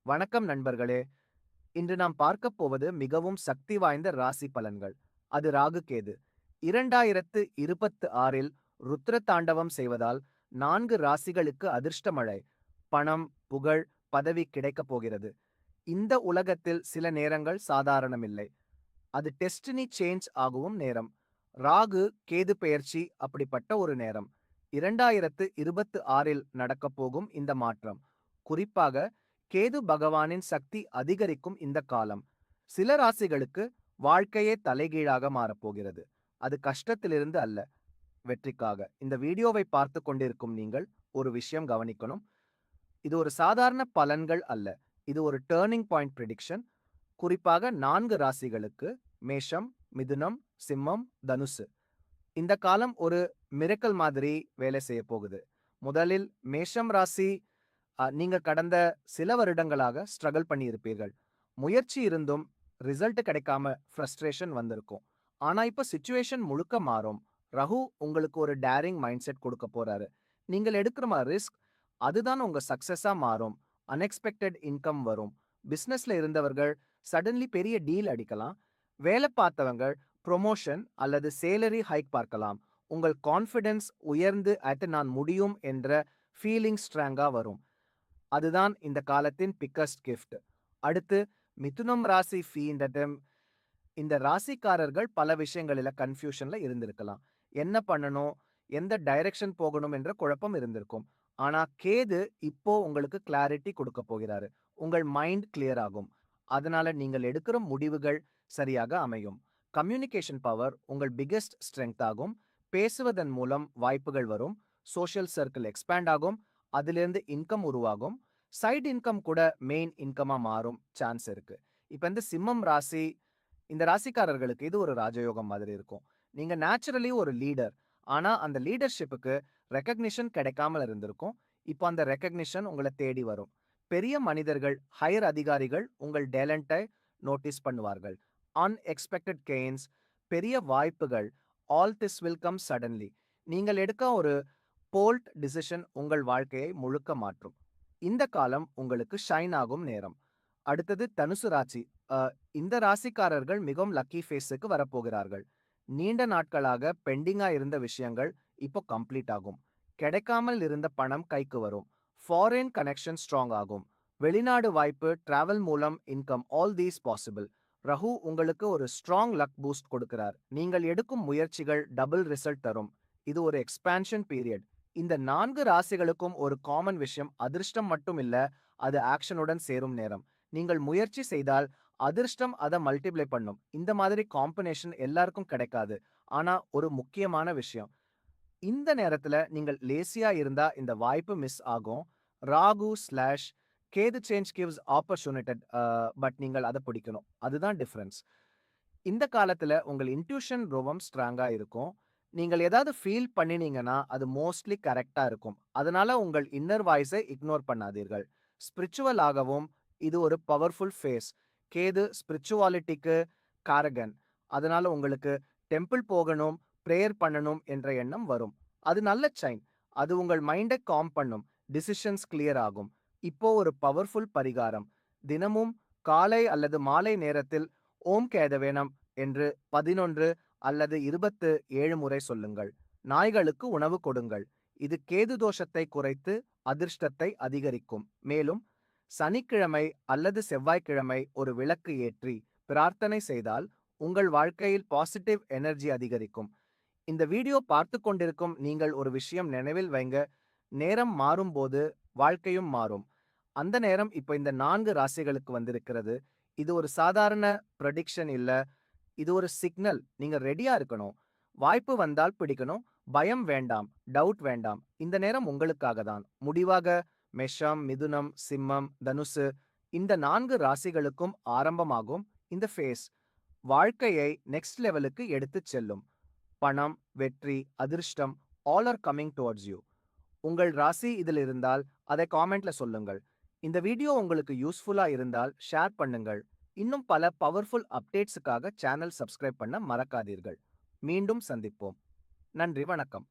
வணக்கம் நண்பர்களே. இன்று நாம் பார்க்கப் போவது மிகவும் சக்தி வாய்ந்த ராசி பலன்கள். அது ராகு கேது. 2026இல் ருத்ர தாண்டவம் செய்வதால் 4 ராசிகளுக்கு அதிர்ஷ்ட மழை, பணம், புகழ், பதவி கிடைக்கப் போகிறது. இந்த உலகத்தில் சில நேரங்கள் சாதாரணமில்லை. அது டெஸ்டினி சேஞ்ச் ஆகவும் நேரம். ராகு கேது பெயர்ச்சி அப்படிப்பட்ட ஒரு நேரம். 2026இல் நடக்கப் போகும் இந்த மாற்றம். குறிப்பாக கேது பகவானின் சக்தி அதிகரிக்கும் இந்த காலம். சில ராசிகளுக்கு வாழ்க்கையே தலைகீழாக மாறப்போகிறது. அது கஷ்டத்திலிருந்து அல்ல, வெற்றிக்காக. இந்த வீடியோவை பார்த்து கொண்டிருக்கும் நீங்கள் ஒரு விஷயம் கவனிக்கணும். இது ஒரு சாதாரண பலன்கள் அல்ல. இது ஒரு டர்னிங் பாயிண்ட் பிரெடிக்ஷன். குறிப்பாக 4 ராசிகளுக்கு மேஷம், மிதுனம், சிம்மம், தனுசு. இந்த காலம் ஒரு மிரக்கல் மாதிரி வேலை செய்ய போகுது. முதலில் மேஷம் ராசி, நீங்க கடந்த சில வருடங்களாக ஸ்ட்ரகிள் பண்ணி இருப்பீர்கள். முயற்சி இருந்தும் ரிசல்ட் கிடைக்காம ஃப்ரஸ்ட்ரேஷன் வந்திருக்கும். ஆனா இப்ப சிச்சுவேஷன் முழுக்க மாறும். ரகு உங்களுக்கு ஒரு டேரிங் மைண்ட் செட் கொடுக்க போறாரு. நீங்கள் எடுக்கிற ரிஸ்க் அதுதான் உங்க சக்சஸா மாறும். அன்எக்ஸ்பெக்டட் இன்கம் வரும். பிசினஸ்ல இருந்தவர்கள் சடன்லி பெரிய டீல் அடிக்கலாம். வேலை பார்த்தவங்க ப்ரொமோஷன் அல்லது சேலரி ஹைக் பார்க்கலாம். உங்கள் கான்ஃபிடன்ஸ் உயர்ந்து நான் முடியும் என்ற ஃபீலிங் ஸ்ட்ராங்கா வரும். அதுதான் இந்த காலத்தின் பிக்கஸ்ட் கிஃப்ட். அடுத்து மிதுனம் ராசி இந்த ராசிக்காரர்கள் பல விஷயங்களில கன்ஃபியூஷன்ல இருந்திருக்கலாம். என்ன பண்ணணும், எந்த டைரக்ஷன் போகணும் என்ற குழப்பம் இருந்திருக்கும். ஆனா கேது இப்போ உங்களுக்கு கிளாரிட்டி கொடுக்க போகிறாரு. உங்கள் மைண்ட் கிளியர் ஆகும். அதனால நீங்கள் எடுக்கிற முடிவுகள் சரியாக அமையும். கம்யூனிகேஷன் பவர் உங்கள் பிகெஸ்ட் ஸ்ட்ரென்த் ஆகும். பேசுவதன் மூலம் வாய்ப்புகள் வரும். சோஷியல் சர்க்கிள் எக்ஸ்பேண்ட் ஆகும். அதிலிருந்து இன்கம் உருவாகும். சைடு இன்கம் கூட மெயின் இன்கமா மாறும் சான்ஸ் இருக்கு. இப்ப இந்த சிம்மம் ராசி, இந்த ராசிக்காரர்களுக்கு இது ஒரு ராஜயோகம் மாதிரி இருக்கும். நீங்க நேச்சுரலி ஒரு லீடர். ஆனா அந்த லீடர்ஷிப்புக்கு ரெகக்னிஷன் கிடைக்காமல் இருந்திருக்கும். இப்போ அந்த ரெகக்னிஷன் உங்களை தேடி வரும். பெரிய மனிதர்கள், ஹையர் அதிகாரிகள் உங்கள் டேலண்ட்டை நோட்டீஸ் பண்ணுவார்கள். அன்எக்ஸ்பெக்டட் கெயின்ஸ், பெரிய வாய்ப்புகள், all this will come suddenly. நீங்கள் எடுக்க ஒரு போல்ட் டிசிஷன் உங்கள் வாழ்க்கையை முழுக்க மாற்றும். இந்த காலம் உங்களுக்கு ஷைன் ஆகும் நேரம். அடுத்தது தனுசு ராசி. இந்த ராசிக்காரர்கள் மிகவும் லக்கி ஃபேஸுக்கு வரப்போகிறார்கள். நீண்ட நாட்களாக பெண்டிங்கா இருந்த விஷயங்கள் இப்போ கம்ப்ளீட் ஆகும். கிடைக்காமல் இருந்த பணம் கைக்கு வரும். ஃபாரின் கனெக்ஷன் ஸ்ட்ராங் ஆகும். வெளிநாடு வாய்ப்பு, டிராவல் மூலம் income, all these possible. Raghu உங்களுக்கு ஒரு ஸ்ட்ராங் லக் பூஸ்ட் கொடுக்கிறார். நீங்கள் எடுக்கும் முயற்சிகள் டபுள் ரிசல்ட் தரும். இது ஒரு எக்ஸ்பான்ஷன் பீரியட். இந்த 4 ராசிகளுக்கும் ஒரு காமன் விஷயம், அதிர்ஷ்டம் மட்டும் இல்ல, அது ஆக்ஷனுடன் சேரும் நேரம். நீங்கள் முயற்சி செய்தால் அதிர்ஷ்டம் அதை மல்டிப்ளை பண்ணும். இந்த மாதிரி காம்பினேஷன் எல்லாருக்கும் கிடைக்காது. ஆனா ஒரு முக்கியமான விஷயம், இந்த நேரத்துல நீங்கள் லேசியா இருந்தா இந்த வாய்ப்பு மிஸ் ஆகும். Rahu slash Ketu change gives opportunity, but நீங்கள் அதை பிடிக்கணும். அதுதான் டிஃபரன்ஸ். இந்த காலத்துல உங்கள் இன்ட்யூஷன் ரொம்ப ஸ்ட்ராங்கா இருக்கும். நீங்கள் ஏதாவது ஃபீல் பண்ணினீங்கன்னா அது மோஸ்ட்லி கரெக்டா இருக்கும். அதனால உங்கள் இன்னர் வாய்ஸை இக்னோர் பண்ணாதீர்கள். ஸ்பிரிச்சுவல் ஆகவும் இது ஒரு பவர்ஃபுல் ஃபேஸ். கேது ஸ்பிரிச்சுவாலிட்டிக்கு காரகன். அதனால உங்களுக்கு டெம்பிள் போகணும், பிரேயர் பண்ணணும் என்ற எண்ணம் வரும். அது நல்ல சைன். அது உங்கள் மைண்டை காம் பண்ணும். டிசிஷன்ஸ் கிளியர் ஆகும். இப்போ ஒரு பவர்ஃபுல் பரிகாரம். தினமும் காலை அல்லது மாலை நேரத்தில் ஓம் கேதவேனம் என்று 11 அல்லது 27 முறை சொல்லுங்கள். நாய்களுக்கு உணவு கொடுங்கள். இது கேது தோஷத்தை குறைத்து அதிர்ஷ்டத்தை அதிகரிக்கும். மேலும் சனிக்கிழமை அல்லது செவ்வாய்க்கிழமை ஒரு விளக்கு ஏற்றி பிரார்த்தனை செய்தால் உங்கள் வாழ்க்கையில் பாசிட்டிவ் எனர்ஜி அதிகரிக்கும். இந்த வீடியோ பார்த்து கொண்டிருக்கும் நீங்கள் ஒரு விஷயம் நினைவில் வைங்க, நேரம் மாறும்போது வாழ்க்கையும் மாறும். அந்த நேரம் இப்போ இந்த 4 ராசிகளுக்கு வந்திருக்கிறது. இது ஒரு சாதாரண ப்ரெடிக்ஷன் இல்ல, இது ஒரு சிக்னல். நீங்க ரெடியா இருக்கணும். வாய்ப்பு வந்தால் பிடிக்கணும். பயம் வேண்டாம், டவுட் வேண்டாம். இந்த நேரம் உங்களுக்காக தான். முடிவாக மேஷம், மிதுனம், சிம்மம், தனுசு, இந்த 4 ராசிகளுக்கும் ஆரம்பமாகும் இந்த ஃபேஸ் வாழ்க்கையை நெக்ஸ்ட் லெவலுக்கு எடுத்துச் செல்லும். பணம், வெற்றி, அதிர்ஷ்டம், all are coming towards you. உங்கள் ராசி இதில் இருந்தால் அதை காமெண்ட்ல சொல்லுங்கள். இந்த வீடியோ உங்களுக்கு யூஸ்ஃபுல்லா இருந்தால் ஷேர் பண்ணுங்கள். இன்னும் பல பவர்ஃபுல் அப்டேட்ஸுக்காக சேனல் சப்ஸ்கிரைப் பண்ண மறக்காதீர்கள். மீண்டும் சந்திப்போம். நன்றி, வணக்கம்.